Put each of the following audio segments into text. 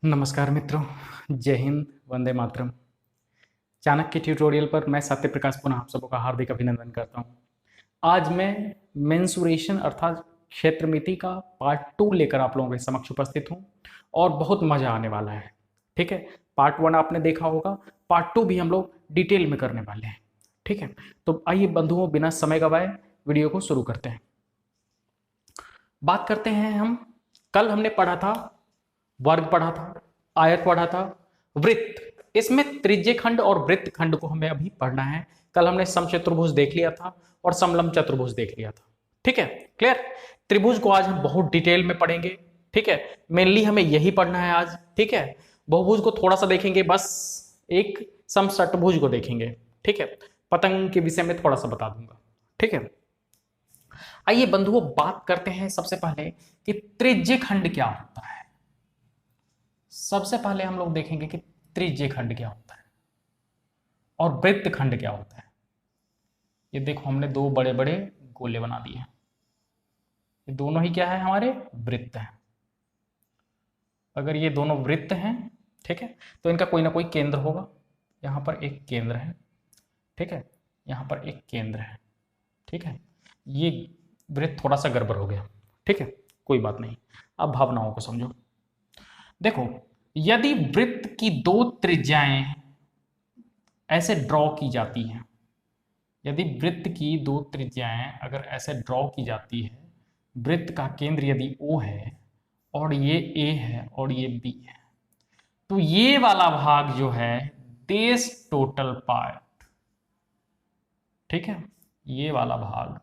नमस्कार मित्रों, जय हिंद, वंदे मातरम। चाणक्य ट्यूटोरियल पर मैं सत्य प्रकाश पुनः आप सबों का हार्दिक अभिनंदन करता हूं। आज मैं मेंसुरेशन अर्थात क्षेत्रमिति का पार्ट 2 लेकर आप लोगों के समक्ष उपस्थित हूं और बहुत मजा आने वाला है। ठीक है, पार्ट 1 आपने देखा होगा, पार्ट 2 भी हम लोग डिटेल में करने वाले हैं। ठीक है, तो आइए बंधुओं, बिना समय गवाए वीडियो को शुरू करते हैं। बात करते हैं हम, कल हमने पढ़ा था, वर्ग पढ़ा था, आयत पढ़ा था, वृत्त। इसमें त्रिज्यखंड और वृत्त खंड को हमें अभी पढ़ना है। कल हमने समचतुर्भुज देख लिया था और समलंब चतुर्भुज देख लिया था। ठीक है, क्लियर। त्रिभुज को आज हम बहुत डिटेल में पढ़ेंगे। ठीक है, मेनली हमें यही पढ़ना है आज। ठीक है, बहुभुज को थोड़ा सा देखेंगे, बस एक समषटभुज को देखेंगे। ठीक है, पतंग के विषय में थोड़ा सा बता दूंगा। ठीक है, आइए बंधुओं बात करते हैं सबसे पहले कि त्रिज्यखंड क्या होता है। सबसे पहले हम लोग देखेंगे कि त्रिज्यखंड क्या होता है और वृत्तखंड क्या होता है। ये देखो, हमने दो बड़े बड़े गोले बना दिए हैं, ये दोनों ही क्या है, हमारे वृत्त हैं। अगर ये दोनों वृत्त हैं, ठीक है, तो इनका कोई ना कोई केंद्र होगा। यहां पर एक केंद्र है, ठीक है, यहां पर एक केंद्र है। ठीक है, ये वृत्त थोड़ा सा गड़बड़ हो गया। ठीक है, कोई बात नहीं, अब भावनाओं को समझो। देखो, यदि वृत्त की दो त्रिज्याएं ऐसे ड्रॉ की जाती हैं, यदि वृत्त की दो त्रिज्याएं अगर ऐसे ड्रॉ की जाती है, वृत्त का केंद्र यदि O है और ये A है और ये B है, तो ये वाला भाग जो है दिस टोटल पार्ट, ठीक है, ये वाला भाग,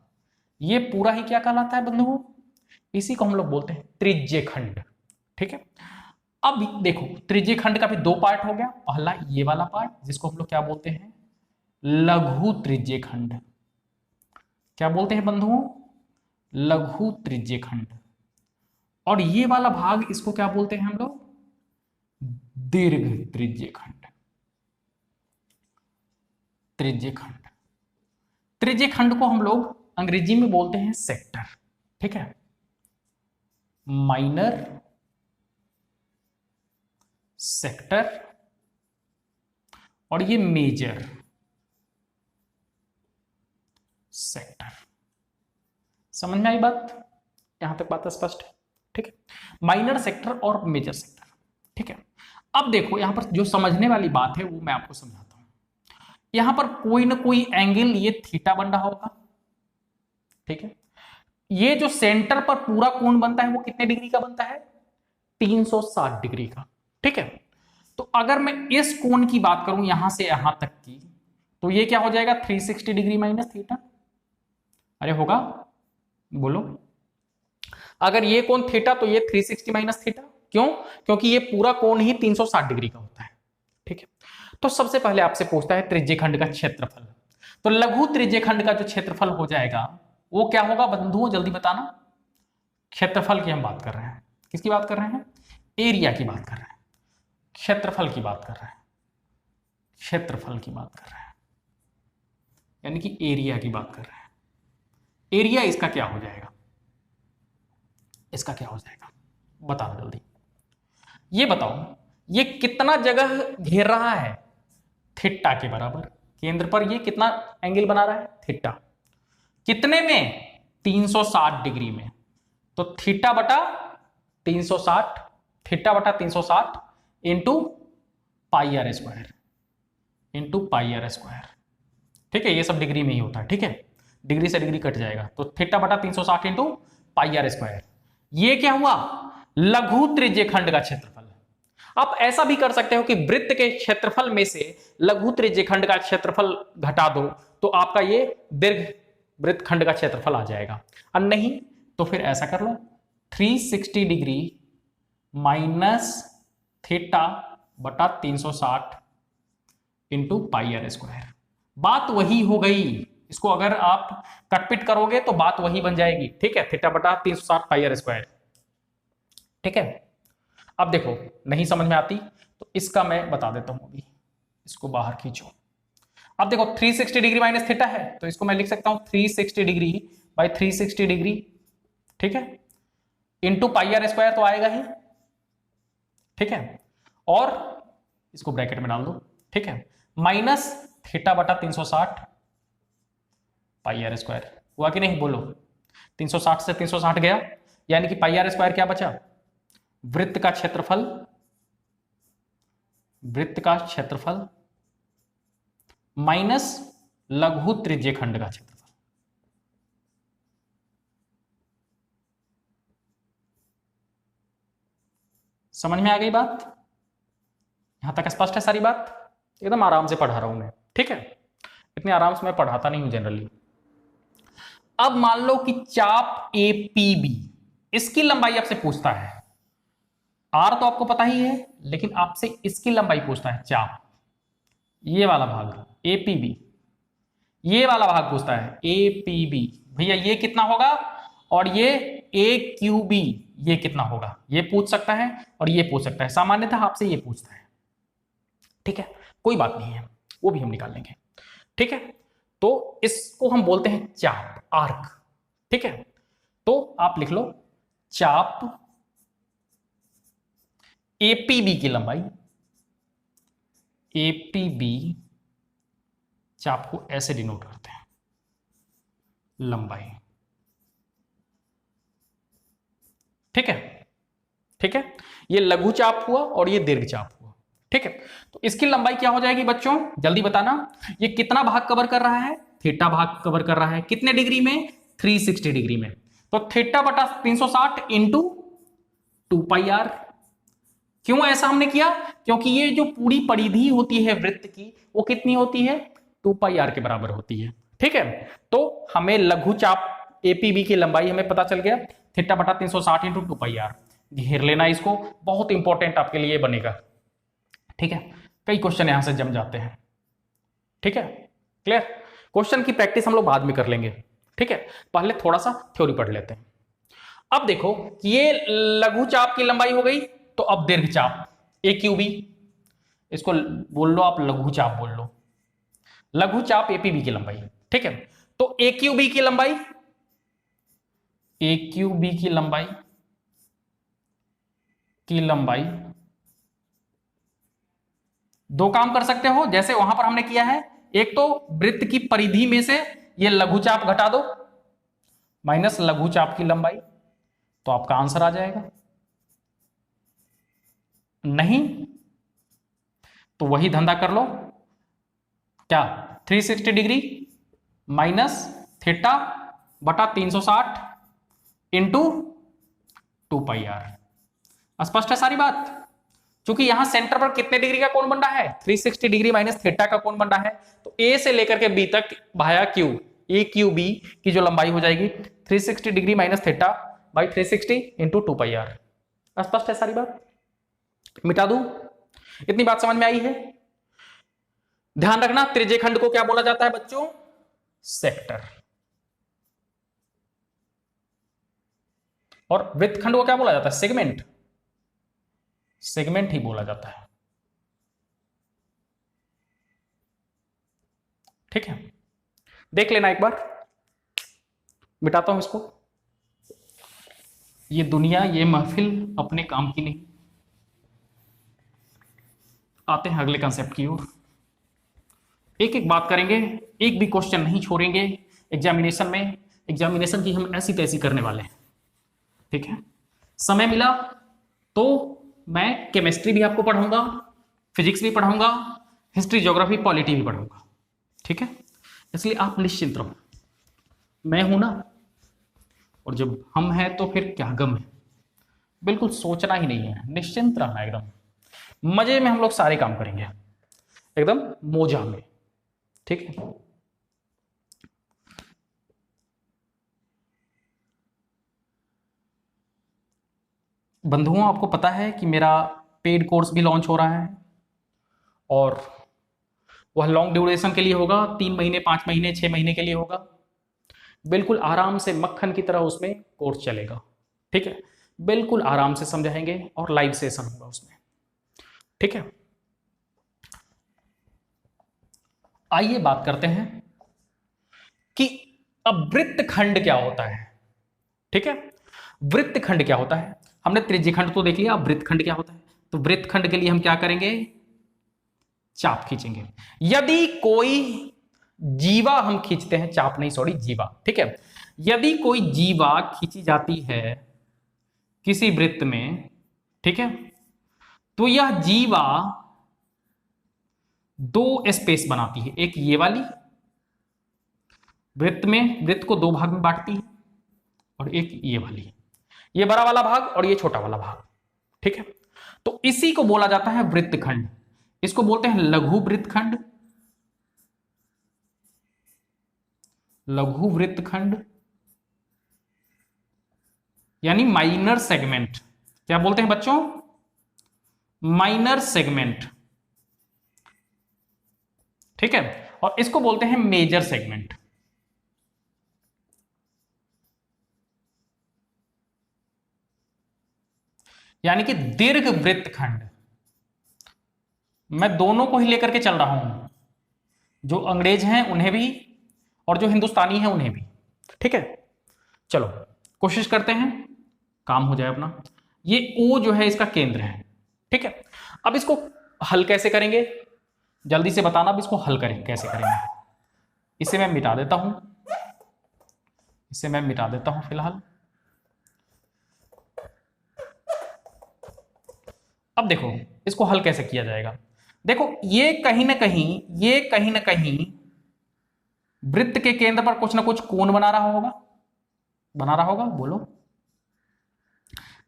ये पूरा ही क्या कहलाता है बंधुओं, इसी को हम लोग बोलते हैं त्रिज्यखंड। ठीक है, अब देखो, त्रिज्यखंड का भी दो पार्ट हो गया। पहला ये वाला पार्ट जिसको हम लोग क्या बोलते हैं, लघु त्रिज्यखंड। क्या बोलते हैं बंधुओं, लघु त्रिज्यखंड। और ये वाला भाग, इसको क्या बोलते हैं हम लोग, दीर्घ त्रिज्यखंड। त्रिज्यखंड, त्रिज्यखंड को हम लोग अंग्रेजी में बोलते हैं सेक्टर। ठीक है, माइनर सेक्टर और ये मेजर सेक्टर। समझ में आई बात, यहां तक बात स्पष्ट है। ठीक है, माइनर सेक्टर और मेजर सेक्टर। ठीक है, अब देखो यहां पर जो समझने वाली बात है वो मैं आपको समझाता हूं। यहां पर कोई ना कोई एंगल ये थीटा बन रहा होगा। ठीक है, ये जो सेंटर पर पूरा कोण बनता है वो कितने डिग्री का बनता है, 360 डिग्री का। ठीक है, तो अगर मैं इस कोण की बात करूं यहां से यहां तक की, तो ये क्या हो जाएगा, 360 डिग्री माइनस थीटा। अरे होगा, बोलो। अगर ये कोण थीटा तो ये 360 माइनस थीटा। क्यों, क्योंकि ये पूरा कोण ही 360 डिग्री का होता है। ठीक है, तो सबसे पहले आपसे पूछता है त्रिज्यखंड का क्षेत्रफल। तो लघु त्रिज्यखंड का जो क्षेत्रफल हो जाएगा वो क्या होगा बंधुओं, जल्दी बताना। क्षेत्रफल की हम बात कर रहे हैं, किसकी बात कर रहे हैं, एरिया की बात कर रहे हैं, क्षेत्रफल की बात कर रहे हैं, क्षेत्रफल की बात कर रहे हैं, यानी कि एरिया की बात कर रहे हैं। एरिया इसका क्या हो जाएगा, इसका क्या हो जाएगा, बताओ जल्दी। ये बताओ, ये कितना जगह घेर रहा है, थीटा के बराबर। केंद्र पर ये कितना एंगल बना रहा है, थीटा। कितने में, 360 डिग्री में। तो थीटा बटा 360, थीटा बटा 360 into pi r square, into pi r square. ठीक है, ये सब डिग्री में ही होता है। ठीक है, डिग्री से डिग्री कट जाएगा, तो थीटा बटा 360 इंटू पाई आर स्क्वायर। ये क्या हुआ, लघु त्रिज्यखंड का क्षेत्रफल। आप ऐसा भी कर सकते हो कि वृत्त के क्षेत्रफल में से लघु त्रिज्यखंड का क्षेत्रफल घटा दो, तो आपका ये दीर्घ वृत्तखंड का क्षेत्रफल आ जाएगा। और नहीं तो फिर ऐसा कर लो, 360 डिग्री माइनस थीटा बटा 360 इंटू पाई आर स्क्वायर। बात वही हो गई, इसको अगर आप कटपिट करोगे तो बात वही बन जाएगी। ठीक है, थीटा बटा 360 पाई आर स्क्वायर। ठीक है, अब देखो नहीं समझ में आती तो इसका मैं बता देता हूं अभी, इसको बाहर खींचो। अब देखो 360 डिग्री माइनस थीटा है, तो इसको मैं लिख सकता हूं 360 डिग्री बाई 360 डिग्री। ठीक है, इंटू पाई आर स्क्वायर तो आएगा ही। ठीक है, और इसको ब्रैकेट में डाल दो, ठीक है, माइनस थीटा बटा 360 पाई आर स्क्वायर। हुआ कि नहीं बोलो? 360 से 360 गया, यानी कि पाई आर स्क्वायर क्या बचा? वृत्त का क्षेत्रफल, वृत्त का क्षेत्रफल माइनस लघु त्रिज्य खंड का क्षेत्रफल। समझ में आ गई बात? यहां तक स्पष्ट है सारी बात? एकदम आराम से पढ़ा रहा हूं मैं, ठीक है, इतने आराम से मैं पढ़ाता नहीं हूं जनरली। अब मान लो कि चाप एपीबी, इसकी लंबाई आपसे पूछता है। आर तो आपको पता ही है, लेकिन आपसे इसकी लंबाई पूछता है, चाप, ये वाला भाग एपीबी, ये वाला भाग पूछता है एपीबी। भैया ये कितना होगा और ये ए क्यू बी ये कितना होगा, ये पूछ सकता है और ये पूछ सकता है। सामान्यतः आपसे ये पूछता है, ठीक है, कोई बात नहीं है, वो भी हम निकाल लेंगे, ठीक है। तो इसको हम बोलते हैं चाप, आर्क, ठीक है। तो आप लिख लो चाप एपीबी की लंबाई, एपीबी चाप को ऐसे डिनोट करते हैं, लंबाई, ठीक है, ठीक है। ये लघु चाप हुआ और ये दीर्घ चाप हुआ, ठीक है। तो इसकी लंबाई क्या हो जाएगी बच्चों, जल्दी बताना। ये कितना भाग कवर कर रहा है? थीटा भाग कवर कर रहा है, कितने डिग्री में? 360 डिग्री में। तो थीटा बटा 360 इंटू 2 पाई आर। क्यों ऐसा हमने किया? क्योंकि ये जो पूरी परिधि होती है वृत्त की, वो कितनी होती है? 2 पाई आर के बराबर होती है, ठीक है। तो हमें लघु चाप एपीबी की लंबाई हमें पता चल गया, थीटा बटा 360 इंटू 2 पाई आर। घेर लेना इसको, बहुत इंपॉर्टेंट आपके लिए बनेगा, ठीक है। कई क्वेश्चन यहां से जम जाते हैं, ठीक है, क्लियर। क्वेश्चन की प्रैक्टिस हम लोग बाद में कर लेंगे, ठीक है, पहले थोड़ा सा थ्योरी पढ़ लेते हैं। अब देखो ये लघु चाप की लंबाई हो गई, तो अब दीर्घ चाप ए क्यू बी, इसको बोल लो आप लघु चाप बोल लो, लघु चाप एपीबी की लंबाई, ठीक है। तो ए क्यू बी की लंबाई, ए क्यू बी की लंबाई दो काम कर सकते हो, जैसे वहां पर हमने किया है। एक तो वृत्त की परिधि में से ये लघु चाप घटा दो, माइनस लघु चाप की लंबाई, तो आपका आंसर आ जाएगा। नहीं तो वही धंधा कर लो, क्या 360 डिग्री माइनस थीटा बटा 360 इंटू 2 पाई आर। स्पष्ट है सारी बात? क्योंकि यहां सेंटर पर कितने डिग्री का कोण बन रहा है? 360 डिग्री माइनस थीटा का कोण बन रहा है। तो ए से लेकर के बी तक भाया क्यू, ए क्यू बी की जो लंबाई हो जाएगी 360 degree minus theta by 360 into 2 pi r. स्पष्ट है सारी बात? मिटा दूं? इतनी बात समझ में आई है? ध्यान रखना, त्रिज्य खंड को क्या बोला जाता है बच्चों? सेक्टर। और वृत्त खंड को क्या बोला जाता है? सेगमेंट। सेगमेंट ही बोला जाता है, ठीक है। देख लेना एक बार, मिटाता हूं इसको। ये दुनिया, ये महफिल अपने काम की नहीं। आते हैं अगले कंसेप्ट की ओर। एक एक बात करेंगे, एक भी क्वेश्चन नहीं छोड़ेंगे एग्जामिनेशन में। एग्जामिनेशन की हम ऐसी तैसी करने वाले हैं, ठीक है। समय मिला तो मैं केमिस्ट्री भी आपको पढ़ाऊंगा, फिजिक्स भी पढ़ाऊंगा, हिस्ट्री, ज्योग्राफी, पॉलिटी भी पढ़ाऊंगा, ठीक है। इसलिए आप निश्चिंत रहो, मैं हूं ना, और जब हम हैं तो फिर क्या गम है। बिल्कुल सोचना ही नहीं है, निश्चिंत रहना, एकदम मजे में हम लोग सारे काम करेंगे, एकदम मोजा में, ठीक है। बंधुओं, आपको पता है कि मेरा पेड कोर्स भी लॉन्च हो रहा है, और वह लॉन्ग ड्यूरेशन के लिए होगा, 3 महीने, 5 महीने, 6 महीने के लिए होगा। बिल्कुल आराम से मक्खन की तरह उसमें कोर्स चलेगा, ठीक है। बिल्कुल आराम से समझाएंगे और लाइव सेशन होगा उसमें, ठीक है। आइए बात करते हैं कि अब वृत्त खंड क्या होता है, ठीक है। वृत्त खंड क्या होता है? हमने त्रिज्य खंड तो देख लिया, अब वृत्त खंड क्या होता है? तो वृत्तखंड के लिए हम क्या करेंगे, चाप खींचेंगे। यदि कोई जीवा हम खींचते हैं, चाप नहीं सॉरी जीवा, ठीक है। यदि कोई जीवा खींची जाती है किसी वृत्त में, ठीक है, तो यह जीवा दो स्पेस बनाती है, एक ये वाली वृत्त को दो भाग में बांटती है, और एक ये वाली, ये बड़ा वाला भाग और ये छोटा वाला भाग, ठीक है। तो इसी को बोला जाता है वृत्तखंड, इसको बोलते हैं लघु वृत्तखंड, लघु वृत्तखंड यानी माइनर सेगमेंट। क्या बोलते हैं बच्चों, माइनर सेगमेंट, ठीक है। और इसको बोलते हैं मेजर सेगमेंट। यानी कि दीर्घ वृत्तखंड, मैं दोनों को ही लेकर के चल रहा हूं, जो अंग्रेज हैं उन्हें भी और जो हिंदुस्तानी हैं उन्हें भी, ठीक है। चलो कोशिश करते हैं, काम हो जाए अपना। ये ओ जो है इसका केंद्र है, ठीक है। अब इसको हल कैसे करेंगे, जल्दी से बताना, अब इसको हल करें कैसे करेंगे। इसे मैं मिटा देता हूं, इसे मैं मिटा देता हूं फिलहाल। अब देखो इसको हल कैसे किया जाएगा। देखो ये कहीं ना कहीं वृत्त के केंद्र पर कुछ ना कुछ कोण बना रहा होगा, बोलो।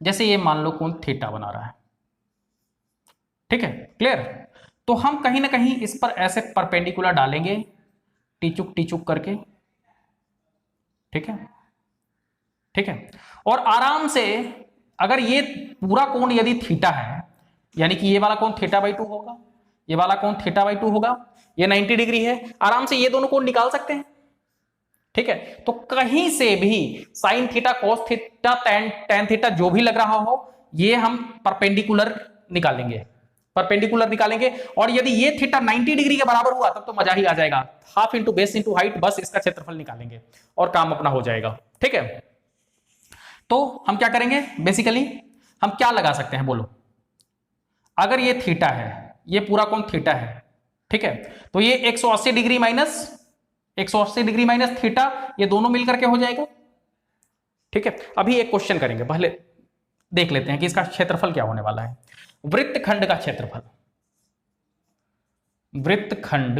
जैसे ये मान लो कोण थीटा बना रहा है, ठीक है, क्लियर। तो हम कहीं ना कहीं इस पर ऐसे परपेंडिकुलर डालेंगे, टीचुक करके, ठीक है, ठीक है। और आराम से, अगर ये पूरा कोण यदि थीटा है, यानी कि ये वाला कोण θ/2 होगा, ये वाला कोण θ/2 होगा, ये 90 डिग्री है, आराम से ये दोनों कोण निकाल सकते हैं, ठीक है। तो कहीं से भी sine theta, cos theta, tan theta जो भी लग रहा हो, ये हम परपेंडिकुलर निकालेंगे, और यदि ये थीटा 90 डिग्री के बराबर हुआ तब तो मजा ही आ जाएगा। Half into base into height, बस इसका क्षेत्रफल निकालेंगे और काम अपना हो जाएगा, ठीक है। तो हम क्या करेंगे, बेसिकली हम क्या लगा सकते हैं बोलो। अगर ये थीटा है, ये पूरा कोण थीटा है, ठीक है, तो ये 180 डिग्री माइनस थीटा, ये दोनों मिलकर के हो जाएगा, ठीक है। अभी एक क्वेश्चन करेंगे, पहले देख लेते हैं कि इसका क्षेत्रफल क्या होने वाला है। वृत्तखंड का क्षेत्रफल, वृत्तखंड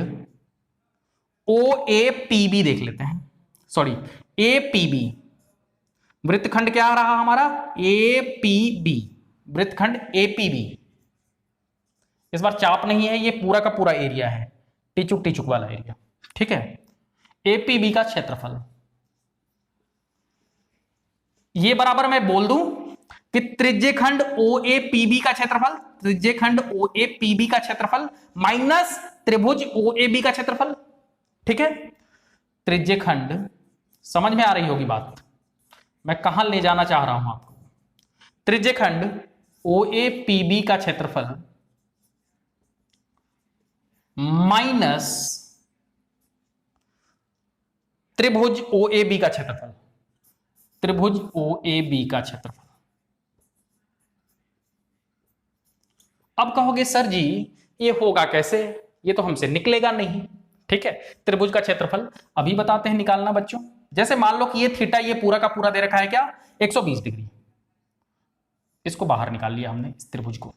OAPB देख लेते हैं, सॉरी APB, वृत्तखंड क्या रहा हमारा, APB, वृत्तखंड APB। इस बार चाप नहीं है, ये पूरा का पूरा एरिया है, टीचुक वाला एरिया, ठीक है। APB का क्षेत्रफल, ये बराबर मैं बोल दूं कि त्रिज्यखंड OAPB का क्षेत्रफल, त्रिज्यखंड OAPB का क्षेत्रफल माइनस त्रिभुज OAB का क्षेत्रफल, ठीक है। त्रिज्यखंड, समझ में आ रही होगी बात, मैं कहां ले जाना चाह रहा हूं आपको। त्रिज्यखंड OAPB का क्षेत्रफल माइनस त्रिभुज OAB का क्षेत्रफल, त्रिभुज OAB का क्षेत्रफल। अब कहोगे सर जी ये होगा कैसे, ये तो हमसे निकलेगा नहीं, ठीक है। त्रिभुज का क्षेत्रफल अभी बताते हैं निकालना बच्चों। जैसे मान लो कि ये थीटा, ये पूरा का पूरा दे रखा है क्या, 120 डिग्री, इसको बाहर निकाल लिया हमने, इस त्रिभुज को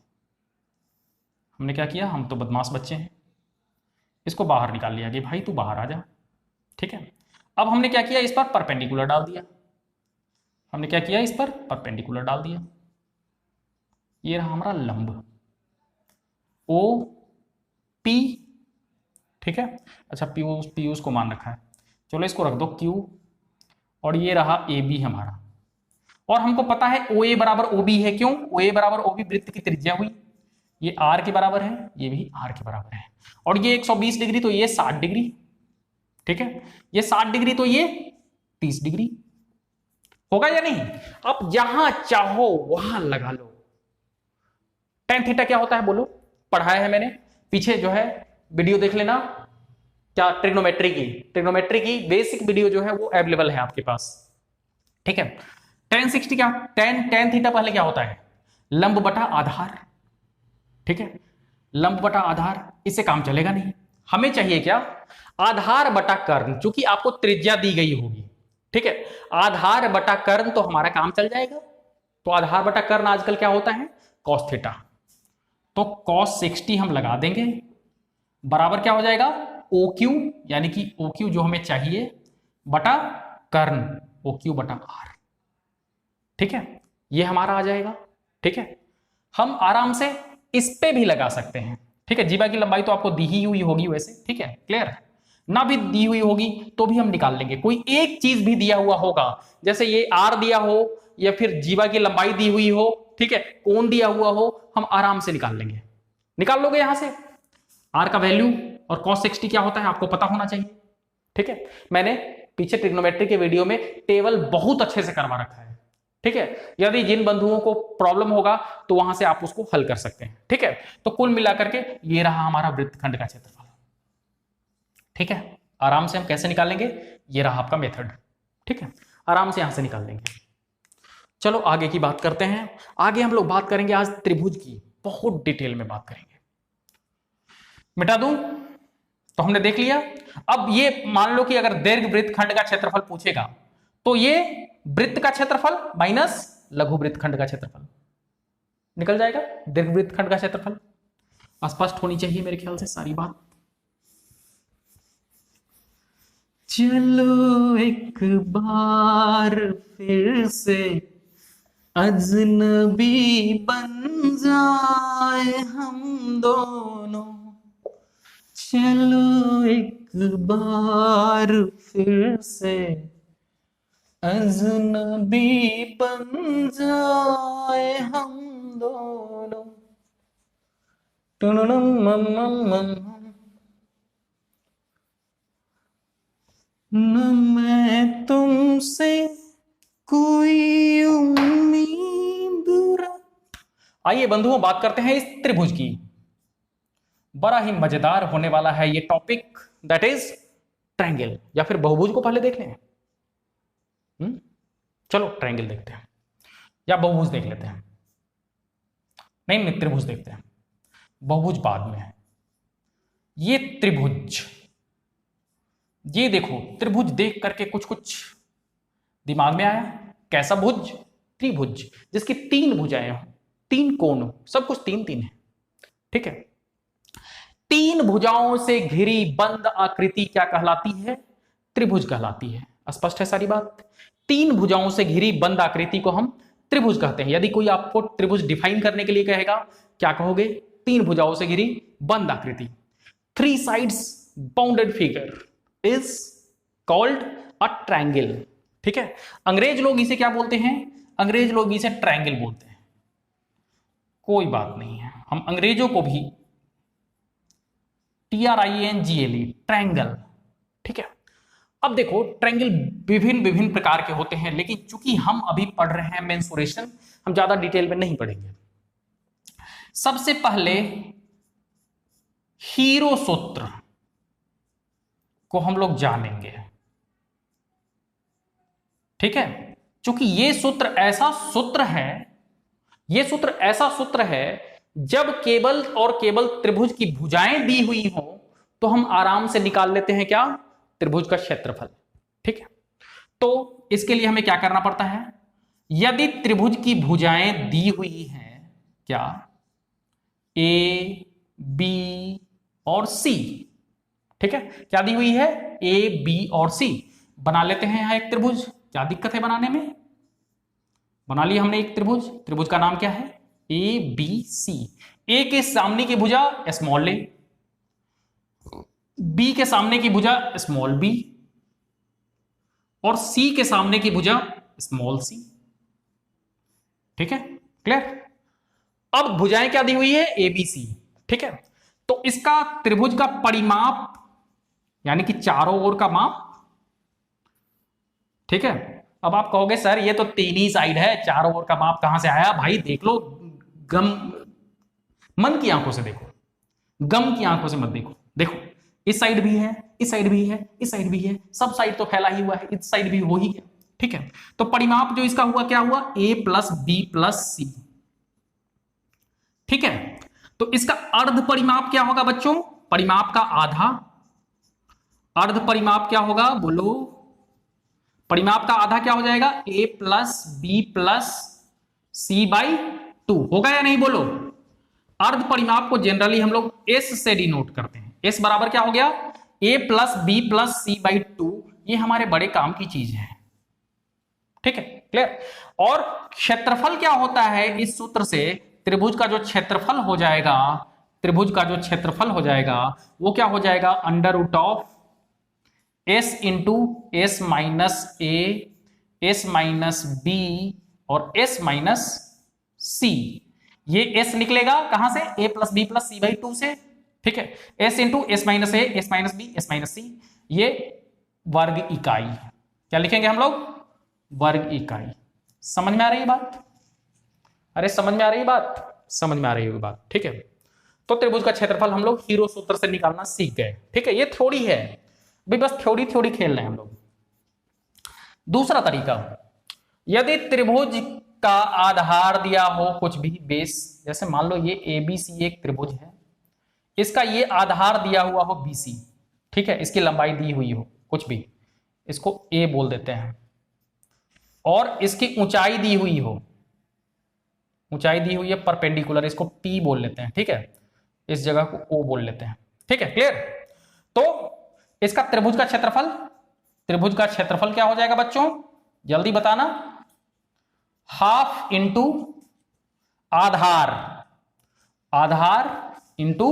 हमने क्या किया, हम तो बदमाश बच्चे हैं, इसको बाहर निकाल लिया कि भाई तू बाहर आ जा, ठीक है। अब हमने क्या किया, इस पर परपेंडिकुलर डाल दिया, हमने क्या किया, इस पर परपेंडिकुलर डाल दिया। ये रहा हमारा लंब OP, ठीक है। अच्छा पी को मान रखा है, चलो इसको रख दो Q, और ये रहा AB हमारा, और हमको पता है OA बराबर OB है, क्यों, OA बराबर OB वृत्त की त्रिज्या हुई, ये R के बराबर है, ये भी R के बराबर है, और ये 120 डिग्री तो ये 60 डिग्री, ठीक है, ये 60 डिग्री तो ये 30 डिग्री होगा या नहीं। अब जहां चाहो वहां लगा लो। टेन थीटा क्या होता है बोलो, पढ़ाया है मैंने, पीछे जो है वीडियो देख लेना, क्या ट्रिग्नोमेट्री की बेसिक वीडियो जो है वो अवेलेबल है आपके पास, ठीक है। टेन 60 क्या, टेन थीटा पहले क्या होता है, लंब बटा आधार, ठीक है, लंब बटा आधार, इससे काम चलेगा नहीं। हमें चाहिए क्या, आधार बटा कर्ण, चूंकि आपको त्रिज्या दी गई होगी, ठीक है, आधार बटा कर्ण तो हमारा काम चल जाएगा। तो आधार बटा कर्ण आजकल क्या होता है, कॉस थीटा, तो कॉस 60 हम लगा देंगे, बराबर क्या हो जाएगा, ओ क्यू, यानी कि ओ क्यू जो हमें चाहिए बटा कर्ण, ओ क्यू बटा आर, ठीक है, ये हमारा आ जाएगा। ठीक है, हम आराम से इस पे भी लगा सकते हैं। ठीक है, जीवा की लंबाई तो आपको दी ही हुई होगी वैसे, ठीक है, क्लियर है ना, भी दी हुई होगी तो भी हम निकाल लेंगे। कोई एक चीज भी दिया हुआ होगा, जैसे ये आर दिया हो या फिर जीवा की लंबाई दी हुई हो, ठीक है, कोण दिया हुआ हो, हम आराम से निकाल लेंगे। निकाल लोगे यहां से, आर का वैल्यू और cos 60 क्या होता है आपको पता होना चाहिए। ठीक है, मैंने पीछे ट्रिग्नोमेट्री के वीडियो में टेबल बहुत अच्छे से करवा रखा है। ठीक है, यदि जिन बंधुओं को प्रॉब्लम होगा तो वहां से आप उसको हल कर सकते हैं। ठीक है, तो कुल मिलाकर के ये रहा हमारा वृत्तखंड का क्षेत्रफल। ठीक है, आराम से हम कैसे निकालेंगे, ये रहा आपका मेथड। ठीक है, आराम से यहां से निकाल लेंगे। चलो आगे की बात करते हैं। आगे हम लोग बात करेंगे आज त्रिभुज की, बहुत डिटेल में बात करेंगे। मिटा दूं तो हमने देख लिया। अब ये मान लो कि अगर दीर्घ वृत्तखंड का क्षेत्रफल पूछेगा तो ये वृत्त का क्षेत्रफल माइनस लघु वृत्तखंड का क्षेत्रफल निकल जाएगा, दीर्घ वृत्तखंड का क्षेत्रफल। स्पष्ट होनी चाहिए मेरे ख्याल से सारी बात। चलो एक बार फिर से अजनबी बन जाए हम दोनों, चलो एक बार फिर से अजनबी बन जाए हम दोनों। न मैं तुमसे कोई उम्मीद रख। आइए बंधुओं बात करते हैं इस त्रिभुज की। बड़ा ही मजेदार होने वाला है ये टॉपिक, दैट इज ट्रायंगल, या फिर बहुभुज को पहले देख लें। चलो ट्रायंगल देखते हैं या बहुभुज देख लेते हैं। नहीं त्रिभुज देखते हैं, बहुभुज बाद में है। ये त्रिभुज, ये देखो त्रिभुज देख करके कुछ कुछ दिमाग में आया। कैसा भुज, त्रिभुज, जिसकी 3 भुजाएं हो, 3 कोण हो, सब कुछ 3 3 है। ठीक है, 3 भुजाओं से घिरी बंद आकृति क्या कहलाती है, त्रिभुज कहलाती है। स्पष्ट है सारी बात। 3 भुजाओं से घिरी बंद आकृति को हम त्रिभुज कहते हैं। यदि कोई आपको त्रिभुज डिफाइन करने के लिए कहेगा, क्या कहोगे, 3 भुजाओं से घिरी बंद आकृति, 3 sides bounded figure is called a triangle. ठीक है, अंग्रेज लोग इसे क्या बोलते हैं, अंग्रेज लोग इसे ट्रायंगल बोलते हैं। कोई बात नहीं है, हम अंग्रेजों को भी TRINGLE ट्रायंगल। ठीक है, अब देखो ट्रायंगल विभिन्न विभिन्न प्रकार के होते हैं, लेकिन चूंकि हम अभी पढ़ रहे हैं मेंसुरेशन, हम ज्यादा डिटेल में नहीं पढ़ेंगे। सबसे पहले हीरो सूत्र को हम लोग जानेंगे। ठीक है, क्योंकि ये सूत्र ऐसा सूत्र है, ये सूत्र ऐसा सूत्र है, जब केवल और केवल त्रिभुज की भुजाएं दी हुई हो तो हम आराम से निकाल लेते हैं क्या, त्रिभुज का क्षेत्रफल। ठीक है, तो इसके लिए हमें क्या करना पड़ता है, यदि त्रिभुज की भुजाएं दी हुई हैं क्या, A, B और C। ठीक है, क्या दी हुई है, A, B और C। बना लेते हैं यहां एक त्रिभुज, क्या दिक्कत है बनाने में, बना लिया हमने एक त्रिभुज। त्रिभुज का नाम क्या है, ABC। A के सामने की भुजा स्मॉल a, B के सामने की भुजा स्मॉल b और C के सामने की भुजा स्मॉल c। ठीक है, क्लियर। अब भुजाएं क्या दी हुई है, ABC। ठीक है, तो इसका त्रिभुज का परिमाप यानी कि चारों ओर का माप। ठीक है, अब आप कहोगे सर ये तो 3 ही साइड है, चारों ओर का माप कहां से आया, भाई देख लो, गम मन की आंखों से देखो, गम की आंखों से मत देखो। देखो इस साइड भी है, इस साइड भी है, इस साइड भी है, सब साइड तो फैला ही हुआ है, इस साइड भी हो ही गया। ठीक है, तो परिमाप जो इसका हुआ क्या हुआ, A + B + C। ठीक है, तो इसका अर्ध परिमाप क्या होगा बच्चों? परिमाप का आधा। अर्ध परिमाप क्या होगा बोलो? परिमाप का आधा क्या हो जाएगा? a plus B plus C by 2 होगा या नहीं बोलो? अर्ध परिमाप को जनरली हम लोग s से डिनोट करते हैं। s बराबर क्या हो गया? a plus B plus C by 2। ये हमारे बड़े काम की चीज है, ठीक है, क्लियर। और क्षेत्रफल क्या होता है इस सूत्र से? त्रिभुज का जो क्षेत्रफल हो जाएगा, त्रिभुज का जो क्षेत्रफल हो जाएगा वो क्या हो जाएगा? Under root of s into S minus A, S minus B और s माइनस सी। ये s निकलेगा कहां से? a plus B plus C by 2 से, ठीक है। s into S minus A, S minus B, S minus C, ये वर्ग इकाई। क्या लिखेंगे हम लोग? वर्ग इकाई। समझ में आ रही है बात? अरे समझ में आ रही है बात? समझ में आ रही है बात, ठीक है। तो त्रिभुज का क्षेत्रफल हम लोग हीरो सूत्र से निकालना सीख गए, ठीक है। ये थ्योरी है भाई, बस थ्योरी थ्योरी खेल रहे हैं हम लोग। दूसरा तरीका, यदि त्रिभुज का आधार दिया हो कुछ भी बेस, जैसे मान लो ये एबीसी एक त्रिभुज है, इसका ये आधार दिया हुआ हो बीसी, ठीक है, इसकी लंबाई दी हुई हो कुछ भी, इसको ए बोल देते हैं, और इसकी ऊंचाई दी हुई हो, ऊंचाई दी हुई है परपेंडिकुलर, इसको पी बोल लेते हैं, ठीक है, इस जगह को ओ बोल लेते हैं, ठीक है, क्लियर। तो इसका त्रिभुज का क्षेत्रफल, त्रिभुज का क्षेत्रफल क्या हो जाएगा बच्चों? जल्दी बताना। हाफ इंटू आधार, आधार इंटू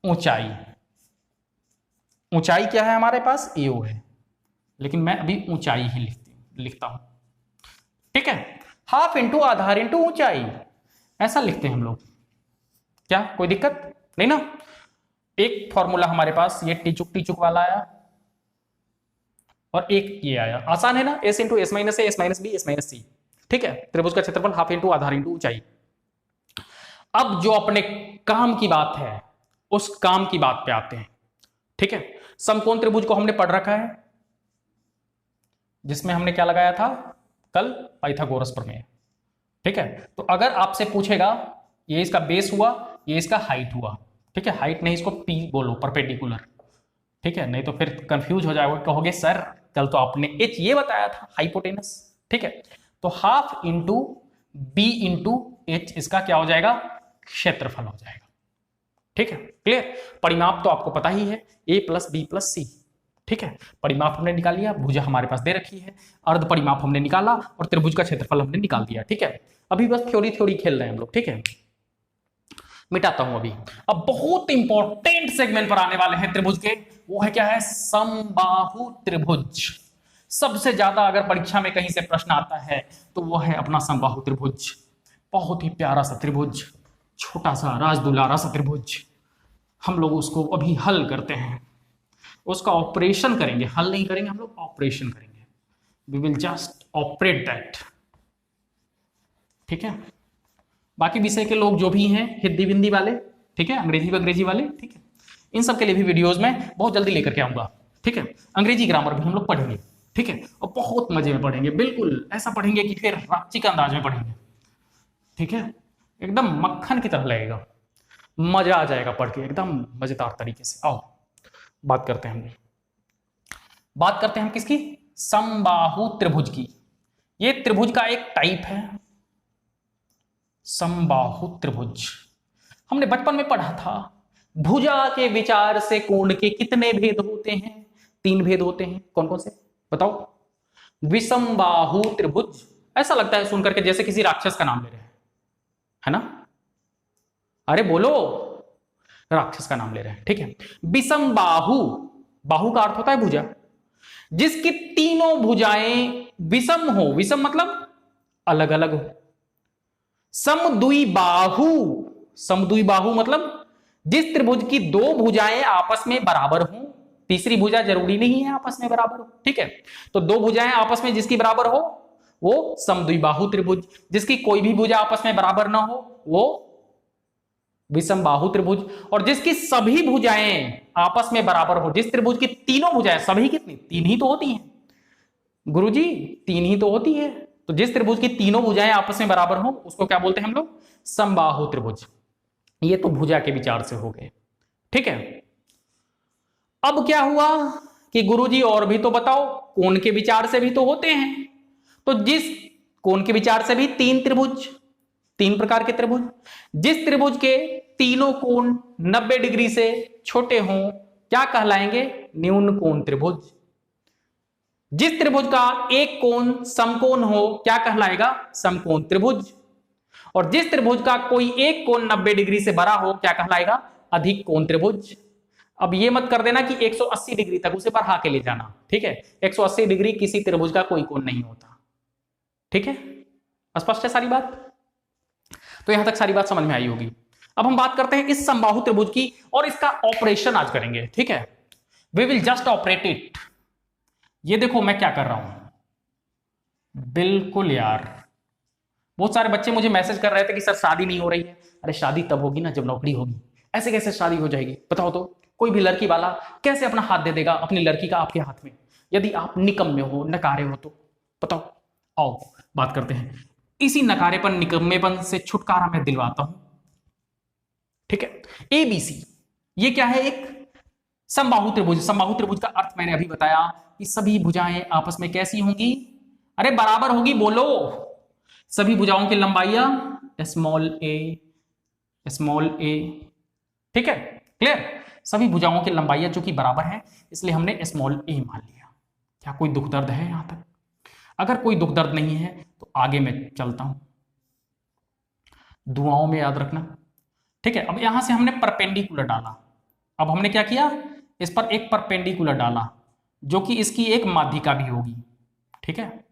ऊंचाई। ऊंचाई क्या है हमारे पास? एओ है, लेकिन मैं अभी ऊंचाई ही लिखता हूं, ठीक है। हाफ इंटू आधार इंटू ऊंचाई, ऐसा लिखते हैं हम लोग। क्या कोई दिक्कत नहीं ना? एक फॉर्मूला हमारे पास ये टीचुक टीचुक वाला आया, और एक ये आया, आसान है ना? S into S minus A, S minus B, S minus C, ठीक है। त्रिभुज का क्षेत्रफल हाफ इंटू आधार इंटू ऊंचाई। अब जो अपने काम की बात है, उस काम की बात पे आते हैं, ठीक है। समकोण त्रिभुज को हमने पढ़ रखा है, जिसमें हमने क्या लगाया था कल? पाइथागोरस प्रमेय, ठीक है। तो अगर आपसे पूछेगा ये इसका बेस हुआ, ये इसका हाइट हुआ, ठीक है, हाइट नहीं इसको पी बोलो, परपेंडिकुलर, ठीक है, नहीं तो फिर कंफ्यूज हो जाओगे, कहोगे सर कल तो आपने एच ये बताया था, हाइपोटेनस, ठीक है। तो half into B into H इसका क्या हो जाएगा? क्षेत्रफल हो जाएगा, ठीक है, क्लियर। परिमाप तो आपको पता ही है, ए प्लस बी प्लस सी, ठीक है। परिमाप हमने निकाल लिया, भुजा हमारे पास दे रखी है, अर्ध परिमाप हमने निकाला, और त्रिभुज का क्षेत्रफल हमने निकाल दिया, ठीक है। अभी बस थ्योरी थ्योरी खेल रहे हैं हम लोग, ठीक है। मिटाता हूं अभी। अब बहुत इंपॉर्टेंट सेगमेंट पर आने वाले हैं त्रिभुज के, वो है क्या है? समबाहु त्रिभुज। सबसे ज्यादा अगर परीक्षा में कहीं से प्रश्न आता है तो वो है अपना समबाहु त्रिभुज। बहुत ही प्यारा सा त्रिभुज, छोटा सा राजदुलारा सा त्रिभुज। हम लोग उसको अभी हल करते हैं, उसका ऑपरेशन करेंगे, हल नहीं करेंगे हम लोग, ऑपरेशन करेंगे। We will just operate that, ठीक है। बाकी विषय के लोग जो भी हैं, हिंदी विंदी वाले, ठीक है, अंग्रेजी वाले, ठीक है, इन सब के लिए भी वीडियोस में बहुत जल्दी लेकर के आऊंगा, ठीक है। अंग्रेजी ग्रामर भी हम लोग पढ़ेंगे, ठीक है, और बहुत मजे में पढ़ेंगे, बिल्कुल ऐसा पढ़ेंगे कि फिर रांची का अंदाज में पढ़ेंगे, ठीक है, एकदम मक्खन की तरह लगेगा, मजा आ जाएगा पढ़ के, एकदम मजेदार तरीके से। आओ बात करते हैं हम, बात करते हैं हम किसकी? समबाहु त्रिभुज की। ये त्रिभुज का एक टाइप है, समबाहु त्रिभुज। हमने बचपन में पढ़ा था, भुजा के विचार से कोण के कितने भेद होते हैं? 3 भेद होते हैं। कौन कौन से बताओ? विषमबाहु त्रिभुज। ऐसा लगता है सुनकर के जैसे किसी राक्षस का नाम ले रहे हैं, है ना? अरे बोलो, राक्षस का नाम ले रहे हैं, ठीक है। विषमबाहु, बाहु का अर्थ होता है भुजा, जिसकी तीनों भुजाएं विषम हो, विषम मतलब अलग अलग हो। समद्विबाहु, समद्विबाहु मतलब जिस त्रिभुज की 2 भुजाएं आपस में बराबर हो, तीसरी भुजा जरूरी नहीं है आपस में बराबर हो, ठीक है। तो 2 भुजाएं आपस में जिसकी बराबर हो वो समद्विबाहु त्रिभुज, जिसकी कोई भी भुजा आपस में बराबर ना हो वो विषमबाहु त्रिभुज, और जिसकी सभी भुजाएं आपस में बराबर हो, जिस त्रिभुज की तीनों भुजाएं, सभी कितनी? 3 ही तो होती हैं गुरुजी, 3 ही तो होती है। तो जिस त्रिभुज की तीनों भुजाएं आपस में बराबर हो उसको क्या बोलते हैं हम लोग? समबाहु त्रिभुज, ये तो भुजा के विचार से हो गए, ठीक है। अब क्या हुआ कि गुरुजी और भी तो बताओ, कोण के विचार से भी तो होते हैं। तो जिस कोण के विचार से भी तीन त्रिभुज, तीन प्रकार के त्रिभुज, जिस त्रिभुज के तीनों कोण 90 डिग्री से छोटे हों क्या कहलाएंगे? न्यून कोण त्रिभुज। जिस त्रिभुज का एक कोण समकोण हो क्या कहलाएगा? समकोण त्रिभुज। और जिस त्रिभुज का कोई एक कोण 90 डिग्री से बड़ा हो क्या कहलाएगा? अधिक कोण त्रिभुज। अब ये मत कर देना कि 180 डिग्री तक उसे बढ़ा के ले जाना, ठीक है। 180 डिग्री किसी त्रिभुज का कोई कोण नहीं होता, ठीक है। स्पष्ट है सारी बात? तो यहां तक सारी बात समझ में आई होगी। अब हम बात करते हैं इस समबाहु त्रिभुज की और इसका ऑपरेशन आज करेंगे, ठीक है। We will just operate it. ये देखो मैं क्या कर रहा हूं, बिल्कुल यार। बहुत सारे बच्चे मुझे मैसेज कर रहे थे कि सर शादी नहीं हो रही है। अरे शादी तब होगी ना जब नौकरी होगी, ऐसे कैसे शादी हो जाएगी बताओ तो। कोई भी लड़की वाला कैसे अपना हाथ दे देगा अपनी लड़की का आपके हाथ में, यदि आप निकम्मे हो, नकारे हो तो बताओ। आओ बात करते हैं, इसी नकारेपन निकम्मेपन से छुटकारा मैं दिलवाता हूं, ठीक है। एबीसी ये क्या है? एक समबाहु त्रिभुज। समबाहु त्रिभुज का अर्थ मैंने अभी बताया कि सभी भुजाएं आपस में कैसी होंगी? अरे बराबर होगी, बोलो। सभी भुजाओं की लंबाइयां स्मॉल ए, ठीक है, क्लियर। सभी भुजाओं की लंबाइयां जो कि बराबर है, इसलिए हमने स्मॉल ए मान लिया। क्या कोई दुख दर्द है यहां तक? अगर कोई दुख दर्द नहीं है तो आगे मैं चलता हूं, दुआओं में याद रखना, ठीक है। अब यहां से हमने परपेंडिकुलर डाला। अब हमने क्या किया? इस पर एक परपेंडिकुलर डाला जो कि इसकी एक माध्यिका भी होगी, ठीक है।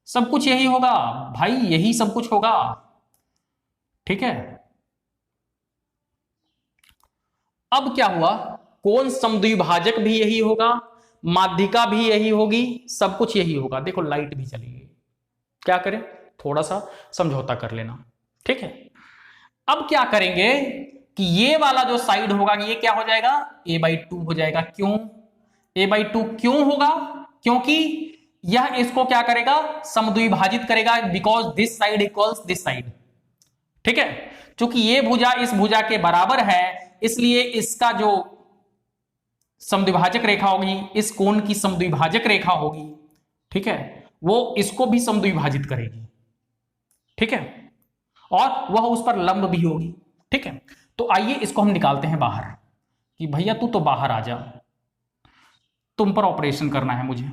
सब कुछ यही होगा भाई, यही सब कुछ होगा, ठीक है। अब क्या हुआ? कोण समद्विभाजक भी यही होगा, माध्यिका भी यही होगी, सब कुछ यही होगा। देखो लाइट भी चली गई, क्या करें? थोड़ा सा समझौता कर लेना, ठीक है। अब क्या करेंगे कि ये वाला जो साइड होगा ये क्या हो जाएगा? a/2 हो जाएगा। क्यों a/2 क्यों होगा? क्योंकि यह इसको क्या करेगा? समद्विभाजित करेगा, because this side equals this side, ठीक है। क्योंकि ये भुजा इस भुजा के बराबर है, इसलिए इसका जो समद्विभाजक रेखा होगी, इस कोण की समद्विभाजक रेखा होगी, ठीक है, वो इसको भी समद्विभाजित करेगी, ठीक है, और वह उस पर लंब भी होगी, ठीक है। तो आइए इसको हम निकालते हैं बाहर कि भैया तू तो बाहर आ जा, तुम पर ऑपरेशन करना है मुझे।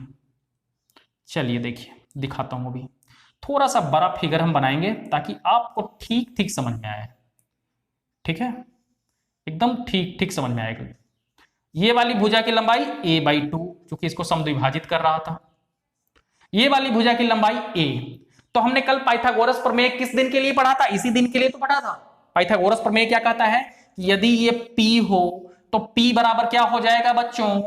चलिए देखिए दिखाता हूं। अभी थोड़ा सा बड़ा फिगर हम बनाएंगे ताकि आपको ठीक ठीक समझ में आए, ठीक है, एकदम ठीक ठीक समझ में आएगा। ये वाली भुजा की लंबाई a/2 क्योंकि इसको समद्विभाजित कर रहा था, ये वाली भुजा की लंबाई a। तो हमने कल पाइथागोरस प्रमेय किस दिन के लिए पढ़ा था? इसी दिन के लिए तो पढ़ा था। पाइथागोरस प्रमेय क्या कहता है कि यदि ये p हो तो p बराबर क्या हो जाएगा बच्चों?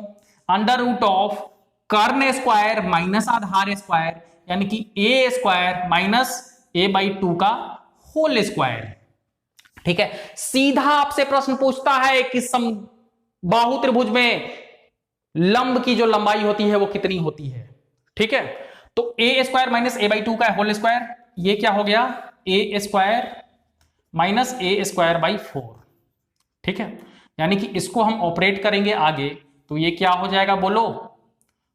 √ऑफ कर्ण स्क्वायर माइनस आधार स्क्वायर, यानी कि a स्क्वायर माइनस a/2 का होल स्क्वायर, ठीक है। सीधा आपसे प्रश्न पूछता है कि समबाहु त्रिभुज में लंब की जो लंबाई होती है वो कितनी होती है, ठीक है। तो a स्क्वायर माइनस a/2 का होल स्क्वायर, ये क्या हो गया? a square minus a square by 4, ठीक है। यानी कि इसको हम ऑपरेट करेंगे आगे तो ये क्या हो जाएगा बोलो?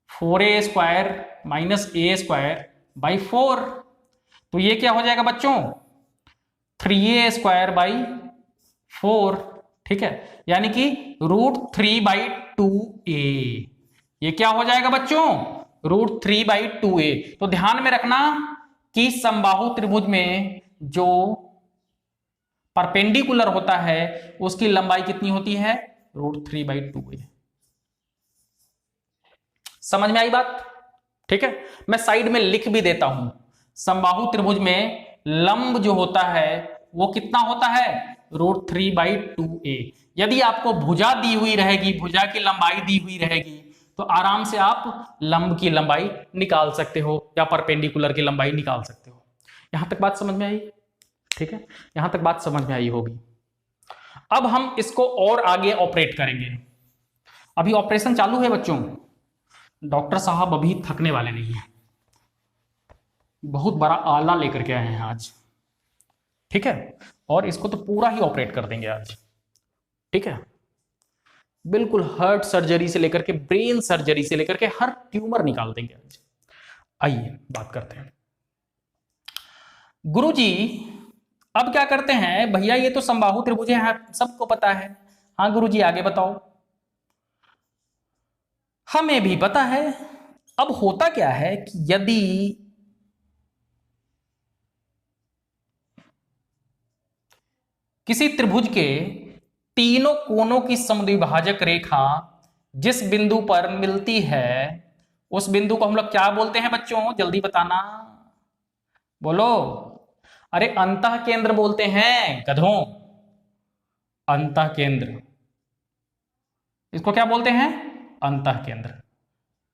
4a square minus a square by 4। तो ये क्या हो जाएगा बच्चों? 3a स्क्वायर बाई 4, ठीक है। यानी कि √3/2a। ये क्या हो जाएगा बच्चों? √3/2a। तो ध्यान में रखना कि समबाहु त्रिभुज में जो परपेंडिकुलर होता है उसकी लंबाई कितनी होती है? √3/2a। समझ में आई बात? ठीक है, मैं साइड में लिख भी देता हूं। समबाहु त्रिभुज में लंब जो होता है वो कितना होता है? √3/2a। यदि आपको भुजा दी हुई रहेगी, भुजा की लंबाई दी हुई रहेगी, तो आराम से आप लंब की लंबाई निकाल सकते हो या परपेंडिकुलर की लंबाई निकाल सकते हो। यहां तक बात समझ में आई? ठीक है, यहां तक बात समझ में आई होगी। अब हम इसको और आगे ऑपरेट करेंगे। अभी ऑपरेशन चालू है बच्चों, डॉक्टर साहब अभी थकने वाले नहीं है, बहुत बड़ा आला लेकर के आए हैं आज, ठीक है, और इसको तो पूरा ही ऑपरेट कर देंगे आज। ठीक है, बिल्कुल हार्ट सर्जरी से लेकर के ब्रेन सर्जरी से लेकर के हर ट्यूमर निकाल देंगे आज। आइए बात करते हैं गुरुजी। अब क्या करते हैं भैया, ये तो समबाहु त्रिभुज है, सबको पता है। हाँ गुरुजी आगे बताओ। हमें भी पता है। अब होता क्या है कि यदि किसी त्रिभुज के तीनों कोनों की समद्विभाजक रेखा जिस बिंदु पर मिलती है, उस बिंदु को हम लोग क्या बोलते हैं बच्चों, जल्दी बताना, बोलो। अरे अंतः केंद्र बोलते हैं गधों, अंतः केंद्र, इसको क्या बोलते हैं, अंतः केंद्र।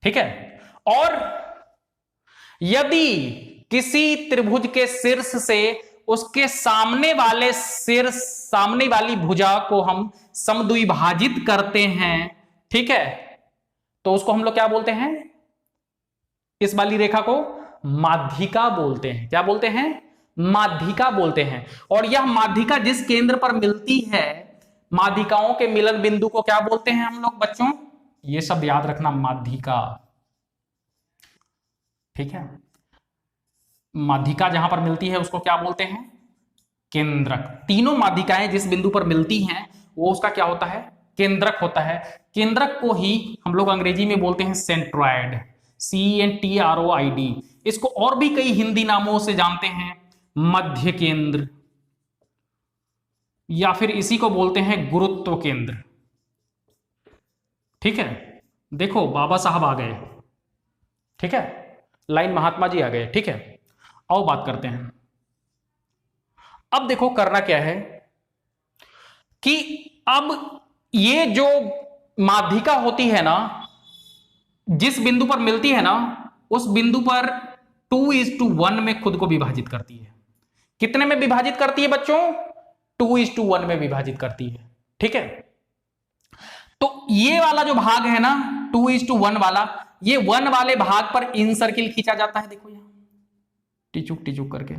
ठीक है। और यदि किसी त्रिभुज के शीर्ष से उसके सामने वाली भुजा को हम समद्विभाजित करते हैं, ठीक है, तो उसको हम लोग क्या बोलते हैं, इस वाली रेखा को माध्यिका बोलते हैं। क्या बोलते हैं, माध्यिका बोलते हैं। और यह माध्यिका जिस केंद्र पर मिलती है, माध्यिकाओं के मिलन बिंदु को क्या बोलते हैं हम लोग बच्चों, ये सब याद रखना, माध्यिका। ठीक है, माध्यिका जहां पर मिलती है उसको क्या बोलते हैं, केंद्रक। तीनों माध्यिकाएं जिस बिंदु पर मिलती हैं वो उसका क्या होता है, केंद्रक होता है। केंद्रक को ही हम लोग अंग्रेजी में बोलते हैं सेंट्रॉयड, CENTROID। इसको और भी कई हिंदी नामों से जानते हैं, मध्य केंद्र, या फिर इसी को बोलते हैं गुरुत्व केंद्र। ठीक है, देखो बाबा साहब आ गए, ठीक है, लाइन महात्मा जी आ गए। ठीक है, आओ बात करते हैं। अब देखो करना क्या है कि अब ये जो माध्यिका होती है ना, जिस बिंदु पर मिलती है ना, उस बिंदु पर 2:1 में खुद को विभाजित करती है। कितने में विभाजित करती है बच्चों, 2:1 में विभाजित करती है। ठीक है, तो ये वाला जो भाग है ना 2:1 वाला, ये 1 वाले भाग पर इन सर्किल खींचा जाता है। देखो यहां टिचुक टिचुक करके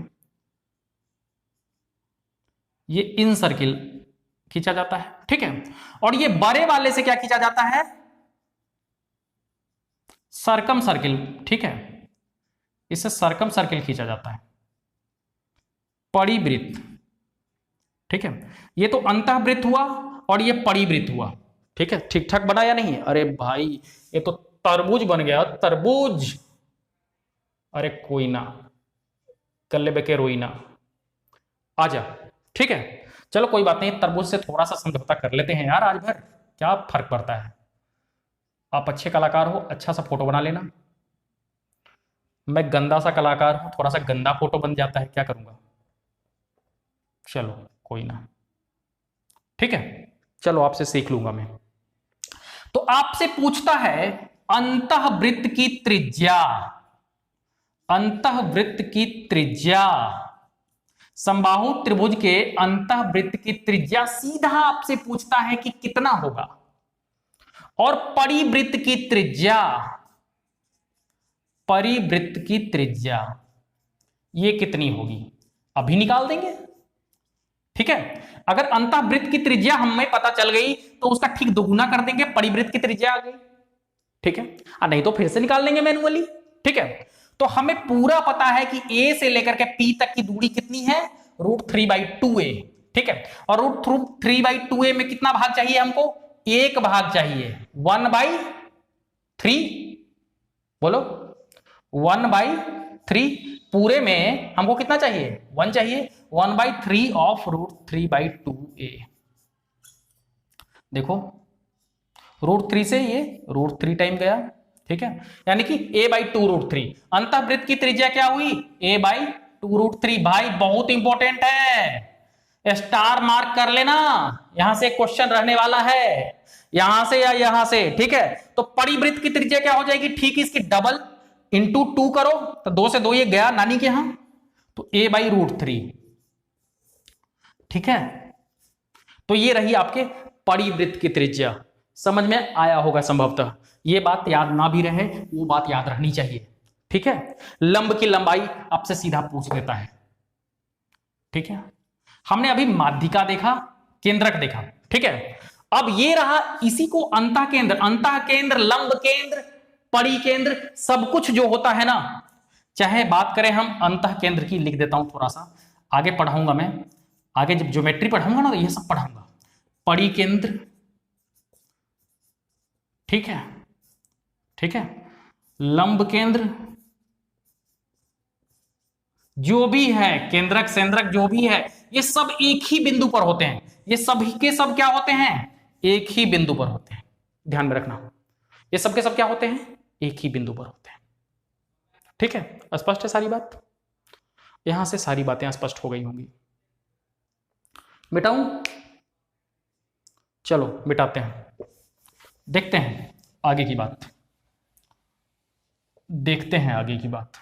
ये इन सर्किल खींचा जाता है। ठीक है, और ये बड़े वाले से क्या खींचा जाता है, सर्कम सर्किल। ठीक है, इससे सर्कम सर्किल खींचा जाता है, परिवृत्त। ठीक है, ये तो अंतःवृत्त हुआ और ये परिवृत्त हुआ। ठीक है, ठीक ठाक बना या नहीं, अरे भाई ये तो तरबूज बन गया, तरबूज। अरे कोई ना, कल्ले बेके रोई ना, आजा। ठीक है, चलो कोई बात नहीं, तरबूज से थोड़ा सा समझौता कर लेते हैं यार आज भर, क्या फर्क पड़ता है। आप अच्छे कलाकार हो, अच्छा सा फोटो बना लेना। मैं गंदा सा कलाकार हूं, थोड़ा सा गंदा फोटो बन जाता है, क्या करूंगा। चलो कोई ना, ठीक है, चलो आपसे सीख लूंगा मैं। तो आपसे पूछता है अंतःवृत्त की त्रिज्या, अंतःवृत्त की त्रिज्या, समबाहु त्रिभुज के अंतःवृत्त की त्रिज्या सीधा आपसे पूछता है कि कितना होगा, और परिवृत्त की त्रिज्या, परिवृत्त की त्रिज्या ये कितनी होगी, अभी निकाल देंगे। ठीक है, अगर अंतःवृत्त की त्रिज्या हमें पता चल गई तो उसका ठीक दोगुना कर देंगे, परिवृत्त की त्रिज्या आ गई। ठीक है, नहीं तो फिर से निकाल लेंगे मैनुअली। ठीक है, तो हमें पूरा पता है कि A से लेकर के P तक की दूरी कितनी है, √3/2a। ठीक है, और √3/2a में कितना भाग चाहिए हमको, एक भाग चाहिए, 1/3। बोलो 1/3, पूरे में हमको कितना चाहिए, 1 चाहिए, 1/3 ऑफ √3/2a। देखो √3 से ये √3 टाइम गया। ठीक है, यानी कि a/2 √3। अंतःवृत्त की त्रिज्या क्या हुई, a/2 √3। भाई बहुत इंपॉर्टेंट है, स्टार मार्क कर लेना, यहां से क्वेश्चन रहने वाला है, यहां से या यहां से। ठीक है, तो परिवृत्त की त्रिज्या क्या हो जाएगी, ठीक इसकी डबल, इंटू 2 करो तो 2 से 2 ये गया नानी के यहां, तो a/√3। ठीक है, तो ये रही आपके परिवृत्त की त्रिज्या। समझ में आया होगा संभवतः, ये बात याद ना भी रहे वो बात याद रहनी चाहिए। ठीक है, लंब की लंबाई आपसे सीधा पूछ लेता है। ठीक है, हमने अभी माध्यिका देखा, केंद्रक देखा, ठीक है। अब ये रहा, इसी को अंतः केंद्र, लंब केंद्र, परी केंद्र, सब कुछ जो होता है ना, चाहे बात करें हम अंतः केंद्र की, लिख देता हूं थोड़ा सा, आगे पढ़ाऊंगा मैं, आगे जब ज्योमेट्री पढ़ाऊंगा ना तो ये सब पढ़ाऊंगा। परी केंद्र, ठीक है, ठीक है, लंब केंद्र, जो भी है केंद्रक सेंद्रक जो भी है, ये सब एक ही बिंदु पर होते हैं। ये सभी के सब क्या होते हैं, एक ही बिंदु पर होते हैं। ध्यान में रखना, ये सब के सब क्या होते हैं, एक ही बिंदु पर होते हैं। ठीक है, स्पष्ट है सारी बात? यहां से सारी बातें स्पष्ट हो गई होंगी। मिटाऊं? चलो मिटाते हैं, देखते हैं आगे की बात, देखते हैं आगे की बात।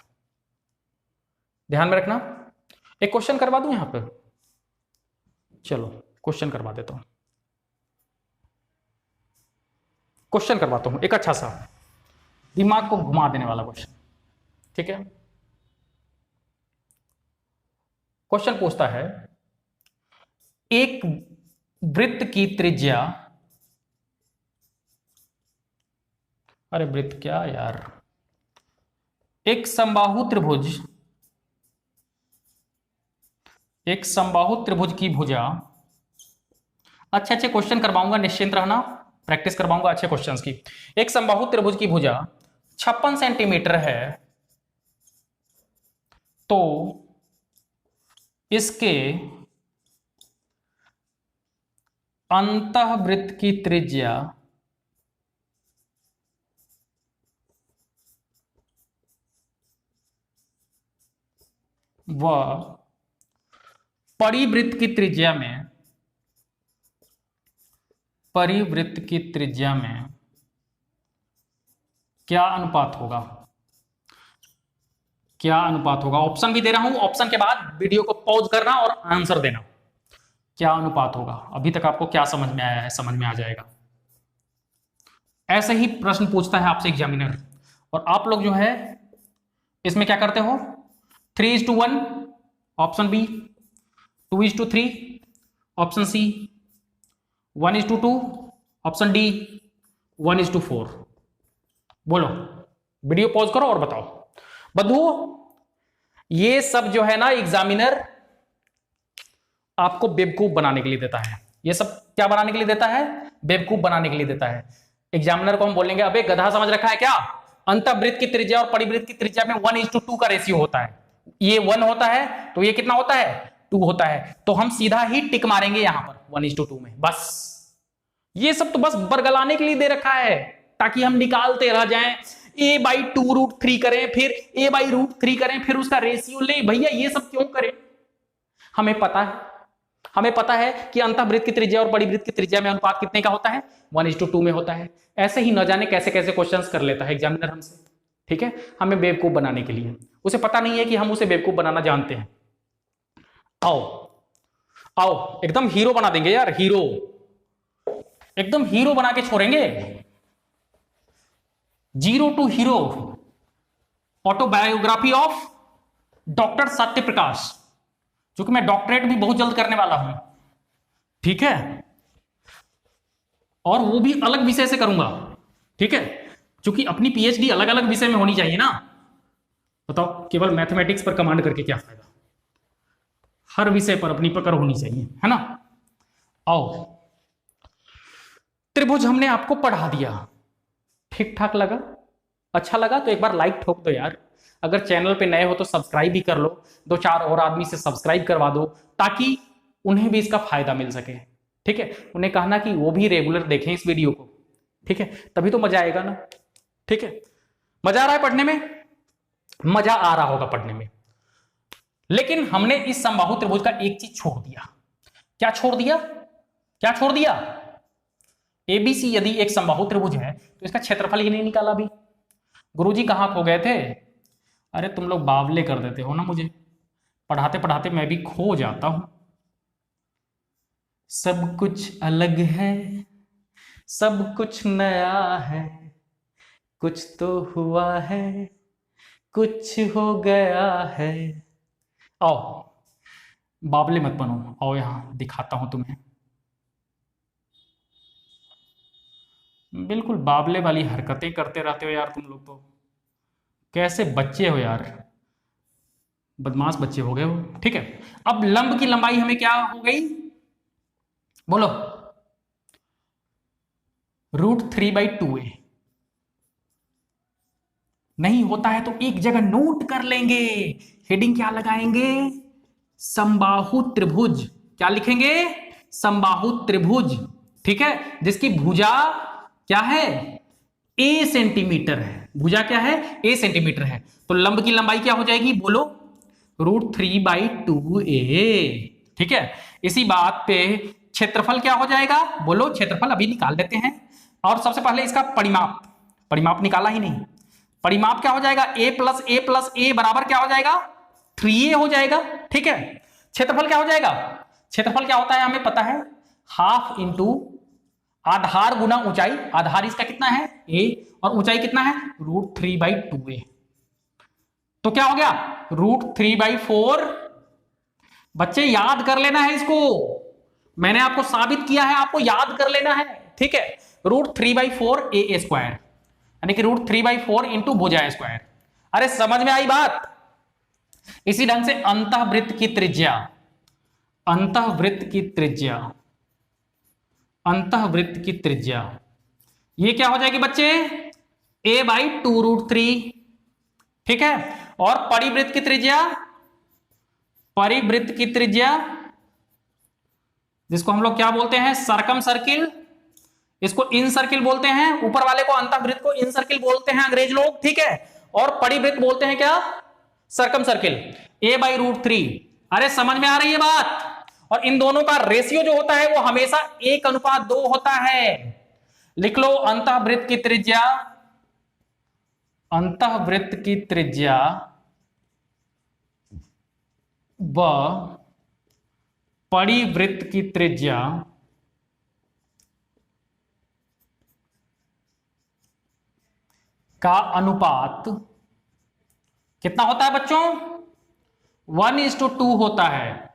ध्यान में रखना। एक क्वेश्चन करवा दूं यहां पे, चलो क्वेश्चन करवा देता हूं, क्वेश्चन करवाता हूं एक अच्छा सा, दिमाग को घुमा देने वाला क्वेश्चन। ठीक है, क्वेश्चन पूछता है, एक वृत्त की त्रिज्या, अरे वृत्त क्या यार, एक समबाहु त्रिभुज, एक समबाहु त्रिभुज की भुजा, अच्छे अच्छे क्वेश्चन करवाऊंगा, निश्चिंत रहना, प्रैक्टिस करवाऊंगा अच्छे क्वेश्चंस की। एक समबाहु त्रिभुज की भुजा 56 सेंटीमीटर है, तो इसके अंतःवृत्त की त्रिज्या व परिवृत्त की त्रिज्या में, परिवृत्त की त्रिज्या में क्या अनुपात होगा, क्या अनुपात होगा। ऑप्शन भी दे रहा हूं, ऑप्शन के बाद वीडियो को पॉज करना और आंसर देना, क्या अनुपात होगा। अभी तक आपको क्या समझ में आया है, समझ में आ जाएगा। ऐसे ही प्रश्न पूछता है आपसे एग्जामिनर, और आप लोग जो है इसमें क्या करते हो, 3:1 option B, 2:3 option C, 1:2 option D, 1:4। बोलो, वीडियो पॉज करो और बताओ। बंधुओं, ये सब जो है ना एग्जामिनर आपको बेवकूफ बनाने के लिए देता है। ये सब क्या बनाने के लिए देता है, बेवकूफ बनाने के लिए देता है। एग्जामिनर को हम बोलेंगे, अबे गधा समझ रखा है क्या, अंतःवृत्त की त्रिज्या और परिवृत्त की त्रिज्या में 1:2 का रेशियो होता है। ये 1 होता है तो ये कितना होता है, 2 होता है, तो हम सीधा ही टिक मारेंगे यहां पर 1:2 में। बस ये सब तो बस बरगलाने के लिए दे रखा है, ताकि हम निकालते रह जाएं, a/2√3 करें, फिर a/√3 करें, फिर उसका रेशियो ले। भैया ये सब क्यों करें, हमें पता है, हमें पता है कि अंतःवृत्त की त्रिज्या और परिवृत्त की त्रिज्या में अनुपात कितने का होता है, 1:2 में होता है। ऐसे ही न जाने कैसे कैसे क्वेश्चंस कर लेता है एग्जामिनर हमसे। ठीक है, हमें बेवकूफ बनाने के लिए, उसे पता नहीं है कि हम उसे बेवकूफ बनाना जानते हैं। आओ आओ, एकदम हीरो बना देंगे यार, हीरो, एकदम हीरो बना के छोड़ेंगे। 0 to hero, autobiography of doctor Satya Prakash, क्योंकि मैं डॉक्टरेट भी बहुत जल्द करने वाला हूं। ठीक है, और वो भी अलग विषय से करूंगा। ठीक है, क्योंकि अपनी पीएचडी अलग अलग विषय में होनी चाहिए ना। बताओ, केवल मैथमेटिक्स पर कमांड करके क्या फायदा, हर विषय पर अपनी पकड़ होनी चाहिए, है ना। आओ, त्रिभुज हमने आपको पढ़ा दिया, ठीक ठाक लगा, अच्छा लगा तो एक बार लाइक ठोक दो यार। अगर चैनल पे नए हो तो सब्सक्राइब भी कर लो, 2-4 और आदमी से सब्सक्राइब करवा दो, ताकि उन्हें भी इसका फायदा मिल सके। ठीक है, उन्हें कहना कि वो भी रेगुलर देखें इस वीडियो को। ठीक है, तभी तो मजा आएगा ना। ठीक है, मजा आ रहा है पढ़ने में, मजा आ रहा होगा पढ़ने में, लेकिन हमने इस समबाहु त्रिभुज का एक चीज छोड़ दिया। क्या छोड़ दिया, क्या छोड़ दिया, एबीसी यदि एक समबाहु त्रिभुज है तो इसका क्षेत्रफल ही नहीं निकाला अभी। गुरुजी कहां खो गए थे, अरे तुम लोग बावले कर देते हो ना मुझे, पढ़ाते पढ़ाते मैं भी खो जाता हूं। सब कुछ अलग है, सब कुछ नया है, कुछ तो हुआ है, कुछ हो गया है। आओ, बावले मत बनो, आओ यहां दिखाता हूं तुम्हें। बिल्कुल बावले वाली हरकतें करते रहते हो यार तुम लोग तो। कैसे बच्चे हो यार, बदमाश बच्चे हो गए हो। ठीक है, अब लंब की लंबाई हमें क्या हो गई, बोलो, √3/2a। नहीं होता है तो एक जगह नोट कर लेंगे, हेडिंग क्या लगाएंगे, समबाहु त्रिभुज। क्या लिखेंगे, समबाहु त्रिभुज। ठीक है, जिसकी भुजा क्या है, ए सेंटीमीटर है। भुजा क्या है, ए सेंटीमीटर है। तो लंब की लंबाई क्या हो जाएगी, बोलो, √3/2a। ठीक है, इसी बात पे क्षेत्रफल क्या हो जाएगा, बोलो, क्षेत्रफल अभी निकाल लेते हैं। और सबसे पहले इसका परिमाप, परिमाप निकाला ही नहीं, परिमाप क्या हो जाएगा, a+a+a बराबर क्या हो जाएगा, 3a हो जाएगा। ठीक है, क्षेत्रफल क्या हो जाएगा, क्षेत्रफल क्या होता है हमें पता है, हाफ इंटू आधार गुना ऊंचाई। आधार इसका कितना है, a, और ऊंचाई कितना है, √3/2a। तो क्या हो गया, √3/4। बच्चे याद कर लेना है इसको, मैंने आपको साबित किया है, आपको याद कर लेना है। ठीक है, √3/4a², यानी कि √3/4 इंटू भुजा स्क्वायर। अरे समझ में आई बात। इसी ढंग से अंतःवृत्त की त्रिज्या, अंतःवृत्त की त्रिज्या, अंतःवृत्त की त्रिज्या ये क्या हो जाएगी बच्चे, a/2√3। ठीक है, और परिवृत्त की त्रिज्या, परिवृत्त की त्रिज्या जिसको हम लोग क्या बोलते हैं, सरकम सर्किल, इसको इन सर्किल बोलते हैं। ऊपर वाले को अंतःवृत्त को इन सर्किल बोलते हैं अंग्रेज लोग। ठीक है, और परिवृत्त बोलते हैं क्या, सरकम सर्किल, a/√3। अरे समझ में आ रही है बात। और इन दोनों का रेशियो जो होता है वो हमेशा 1:2 होता है। लिख लो, अंतःवृत्त की त्रिज्या, अंतःवृत्त की त्रिज्या व परिवृत्त की त्रिज्या का अनुपात कितना होता है बच्चों, 1:2 होता है।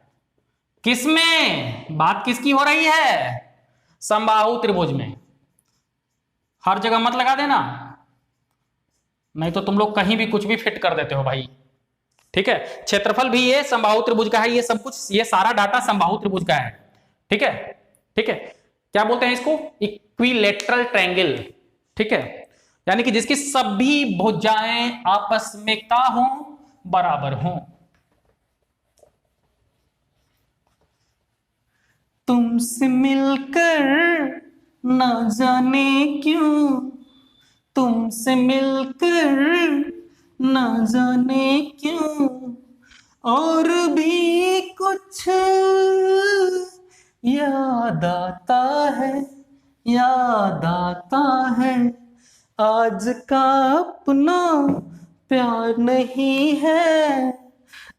किसमें, बात किसकी हो रही है, समबाहु त्रिभुज में। हर जगह मत लगा देना, नहीं तो तुम लोग कहीं भी कुछ भी फिट कर देते हो भाई। ठीक है, क्षेत्रफल भी ये समबाहु त्रिभुज का है, ये सब कुछ, ये सारा डाटा समबाहु त्रिभुज का है। ठीक है, ठीक है, क्या बोलते हैं इसको, इक्विलेटरल ट्रायंगल। ठीक है, यानी कि जिसकी सभी भुजाएं आपस में क्या हो, बराबर हो। तुमसे मिलकर ना जाने क्यों, तुमसे मिलकर ना जाने क्यों, और भी कुछ याद आता है, याद आता है। आज का अपना प्यार नहीं है,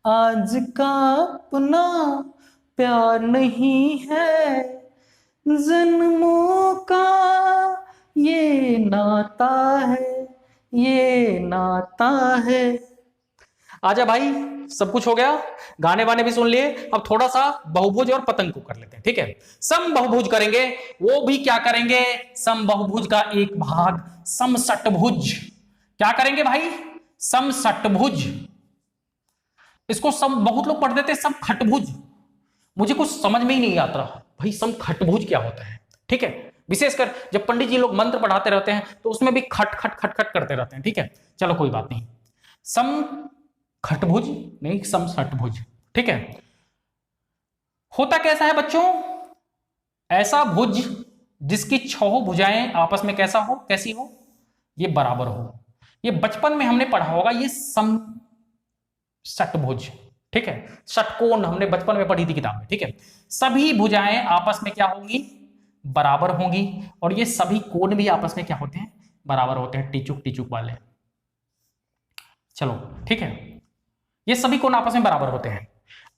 आज का अपना प्यार नहीं है, जन्मों का ये नाता है, ये नाता है। आजा भाई, सब कुछ हो गया, गाने वाने भी सुन लिए। अब थोड़ा सा बहुभुज और पतंग को कर लेते हैं। ठीक है, सम बहुभुज करेंगे, वो भी क्या करेंगे, सम बहुभुज का एक भाग समषटभुज। क्या करेंगे भाई, समषटभुज। इसको सम बहुत लोग पढ़ देते हैं समखटभुज, मुझे कुछ समझ में ही नहीं आता भाई समखटभुज क्या होता है। ठीक है, विशेषकर जब पंडित जी लोग मंत्र पढ़ाते रहते हैं तो उसमें भी खट खट खट खट करते रहते हैं। ठीक है, चलो कोई बात नहीं, समखटभुज नहीं, समषटभुज। ठीक है, होता कैसा है बच्चों, ऐसा भुज जिसकी 6 भुजाएं आपस में कैसा हो, कैसी हो, ये बराबर हो। ये बचपन में हमने पढ़ा होगा, ये समषटभुज। ठीक है, षटकोण हमने बचपन में पढ़ी थी किताब में। ठीक है, सभी भुजाएं आपस में क्या होंगी, बराबर होंगी, और ये सभी कोण भी आपस में क्या होते हैं, बराबर होते हैं, टिचुक टिचुक वाले। चलो ठीक है, ये सभी कोण आपस में बराबर होते हैं।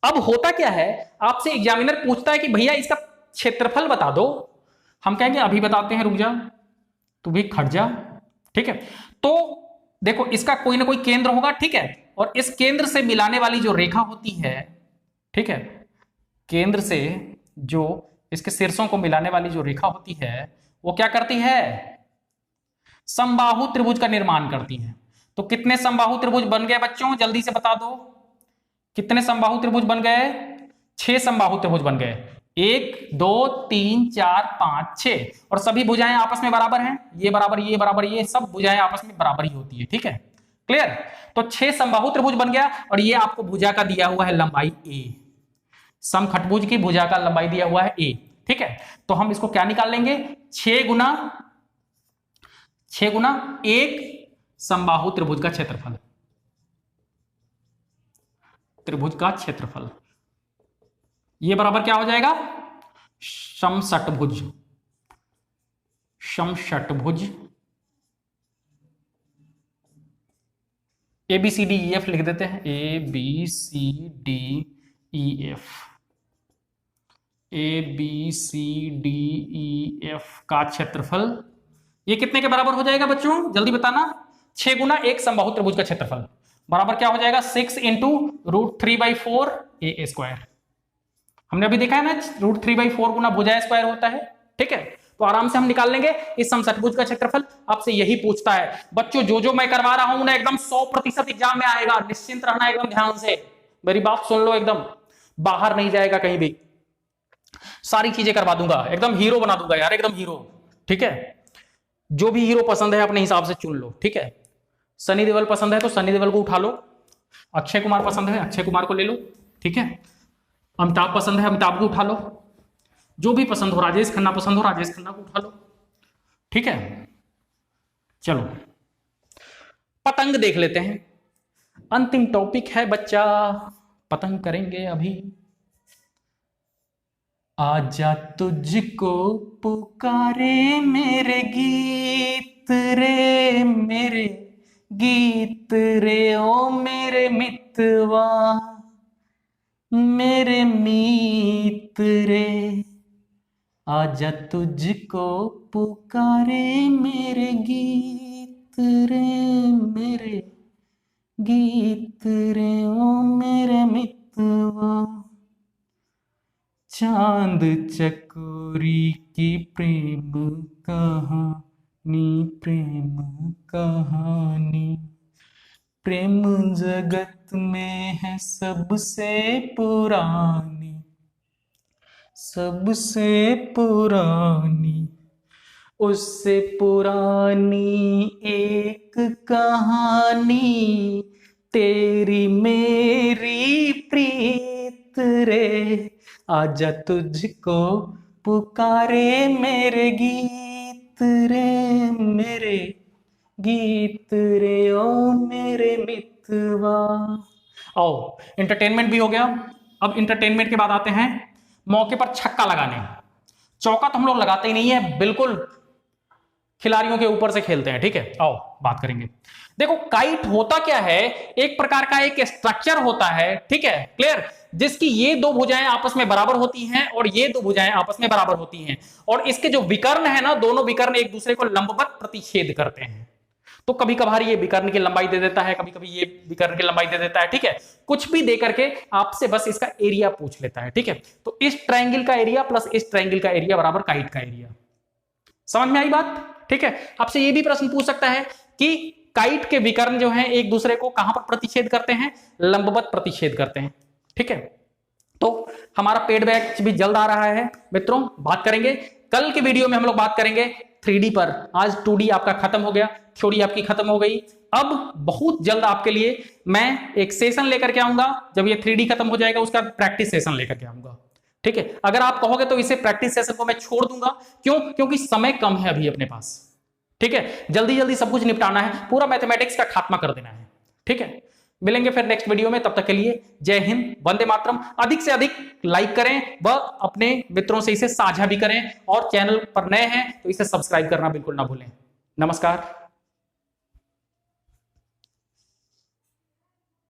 अब होता क्या है, आपसे एग्जामिनर पूछता है कि भैया इसका क्षेत्रफल बता दो। हम कहेंगे अभी बताते हैं, रुक जा, तू भी खट जा। ठीक है, तो देखो इसका कोई ना कोई केंद्र होगा। ठीक है, और इस केंद्र से मिलाने वाली जो रेखा होती है, ठीक है, केंद्र से जो इसके शीर्षों को मिलाने वाली जो रेखा होती है वो क्या करती है, समबाहु त्रिभुज का निर्माण करती हैं। तो कितने समबाहु त्रिभुज बन गए बच्चों, जल्दी से बता दो, कितने समबाहु त्रिभुज बन गए? 6 समबाहु त्रिभुज बन गए। 1 2 3 4 5 6, और सभी भुजाएं आपस में बराबर हैं, ये बराबर ये बराबर ये, सब भुजाएं आपस में बराबर ही होती है। ठीक है, क्लियर? तो 6 समबाहु त्रिभुज बन गया, और ये आपको भुजा का दिया हुआ है लंबाई a, समखटभुज की भुजा का लंबाई दिया हुआ है a। ठीक है, तो हम इसको क्या निकाल लेंगे? 6 गुना 1 समबाहु त्रिभुज का क्षेत्रफल, त्रिभुज का क्षेत्रफल, ये बराबर क्या हो जाएगा? समषटभुज, समषटभुज A B C D E F लिख देते हैं, A B C D E F, A B C D E F का क्षेत्रफल ये कितने के बराबर हो जाएगा बच्चों, जल्दी बताना? 6 गुना 1 समबाहु त्रिभुज का क्षेत्रफल बराबर क्या हो जाएगा? 6 इंटू √3/4 ए स्क्वायर। हमने अभी देखा है ना, √3/4 गुना भुजा स्क्वायर होता है। ठीक है, तो आराम से हम निकाल लेंगे इस समषटभुज का क्षेत्रफल। आपसे यही पूछता है बच्चों, जो मैं करवा रहा हूं ना एकदम 100% एग्जाम में आएगा, निश्चिंत रहना एकदम ध्यान से, मेरी बात सुन लो, एकदम बाहर नहीं जाएगा कहीं भी, सारी चीजें करवा दूंगा, एकदम हीरो बना दूंगा यार, एकदम हीरो। ठीक है, जो भी हीरो पसंद है अपने हिसाब से चुन लो। ठीक है, सनी देओल पसंद है तो सनी देओल को उठा लो, अक्षय कुमार पसंद है अक्षय कुमार को ले लो। ठीक है, अमिताभ पसंद है अमिताभ को उठा लो, जो भी पसंद हो, राजेश खन्ना पसंद हो राजेश खन्ना को उठा लो। ठीक है, चलो पतंग देख लेते हैं, अंतिम टॉपिक है बच्चा, पतंग करेंगे अभी। आजा तुझको पुकारे मेरे गीत रे, मेरे गीत रे, ओ मेरे मितवा, मेरे मीत रे, आजा तुझको पुकारे मेरे गीत रे, मेरे गीत रे, ओ मेरे मितवा, चांद चकोरी की प्रेम कहानी, प्रेम कहानी, प्रेम जगत में है सबसे पुरानी, सबसे पुरानी, उससे पुरानी एक कहानी, तेरी मेरी प्रीत रे, आजा तुझको पुकारे मेरे गीत रे, मेरे गीत रे, ओ मेरे मितवा। आओ, एंटरटेनमेंट भी हो गया। अब एंटरटेनमेंट के बाद आते हैं मौके पर छक्का लगाने। चौका तो हम लोग लगाते ही नहीं है, बिल्कुल खिलाड़ियों के ऊपर से खेलते हैं। ठीक है, आओ बात करेंगे। देखो, काइट होता क्या है, एक प्रकार का एक स्ट्रक्चर होता है। ठीक है, क्लियर, जिसकी ये दो भुजाएं आपस में बराबर होती हैं और ये दो भुजाएं आपस में बराबर होती हैं, और इसके जो विकर्ण है ना, दोनों विकर्ण एक दूसरे को लंबवत प्रतिच्छेद करते हैं। तो कभी कभार ये विकर्ण की लंबाई दे देता है, कभी कभी ये विकर्ण की लंबाई दे देता है। ठीक है, कुछ भी दे करके आपसे बस इसका एरिया पूछ लेता है। ठीक है, तो इस ट्रायंगल का एरिया प्लस इस ट्रायंगल का एरिया बराबर काइट का एरिया। समझ में आई बात? ठीक है, आपसे ये भी प्रश्न पूछ सकता है कि काइट के विकर्ण जो हैं एक दूसरे को कहां पर प्रतिच्छेद करते हैं? लंबवत प्रतिच्छेद करते हैं। ठीक है, तो हमारा पेड बैच भी जल्द आ रहा है मित्रों, बात करेंगे कल के वीडियो में, हम लोग बात करेंगे 3D पर। आज 2D आपका खत्म हो गया, थ्योरी आपकी खत्म हो गई। अब बहुत जल्द आपके लिए मैं एक सेशन लेकर के आऊंगा, जब ये 3D खत्म हो जाएगा उसका प्रैक्टिस सेशन लेकर के आऊंगा। ठीक है, अगर आप कहोगे तो इसे प्रैक्टिस सेशन को मैं छोड़ दूंगा, क्यों? क्योंकि समय कम है अभी अपने पास। ठीक है, जल्दी जल्दी सब कुछ निपटाना है, पूरा मैथमेटिक्स का खात्मा कर देना है। ठीक है, मिलेंगे फिर नेक्स्ट वीडियो में, तब तक के लिए जय हिंद, वंदे मातरम। अधिक से अधिक लाइक करें व अपने मित्रों से इसे साझा भी करें, और चैनल पर नए हैं तो इसे सब्सक्राइब करना बिल्कुल ना भूलें। नमस्कार।